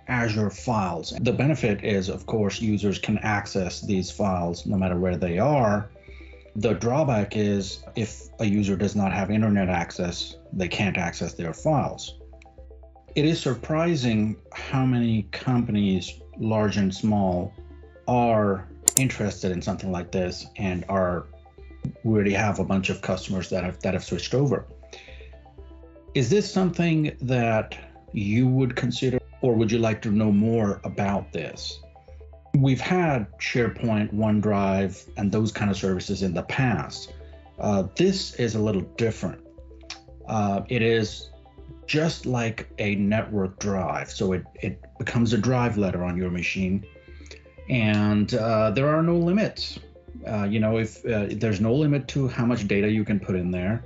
Azure Files. The benefit is, of course, users can access these files no matter where they are. The drawback is if a user does not have internet access, they can't access their files. It is surprising how many companies, large and small, are interested in something like this and we already have a bunch of customers that have switched over. Is this something that you would consider, or would you like to know more about this? We've had SharePoint, OneDrive, and those kind of services in the past. This is a little different. It is just like a network drive. So it becomes a drive letter on your machine, and there are no limits. If there's no limit to how much data you can put in there,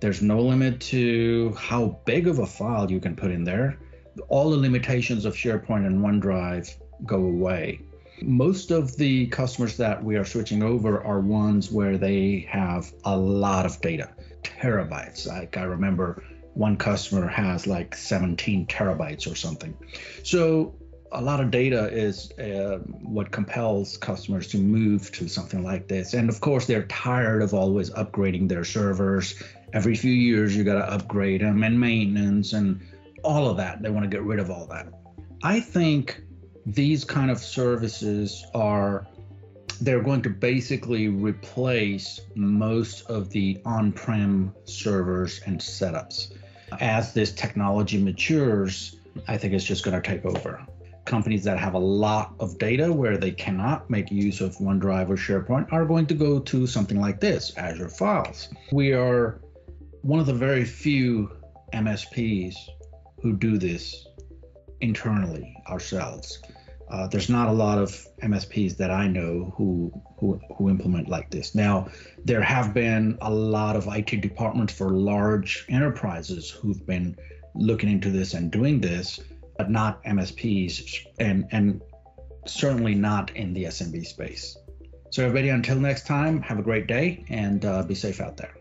there's no limit to how big of a file you can put in there. All the limitations of SharePoint and OneDrive go away. Most of the customers that we are switching over are ones where they have a lot of data, terabytes. Like I remember one customer has like 17 terabytes or something. So a lot of data is what compels customers to move to something like this. And of course, they're tired of always upgrading their servers. Every few years, you got to upgrade them, and maintenance and all of that. They want to get rid of all that. I think these kind of services they're going to basically replace most of the on-prem servers and setups. As this technology matures, I think it's just going to take over. Companies that have a lot of data where they cannot make use of OneDrive or SharePoint are going to go to something like this, Azure Files. We are one of the very few MSPs who do this internally ourselves. There's not a lot of MSPs that I know who implement like this. Now, there have been a lot of IT departments for large enterprises who've been looking into this and doing this, but not MSPs, and certainly not in the SMB space. So everybody, until next time, have a great day and be safe out there.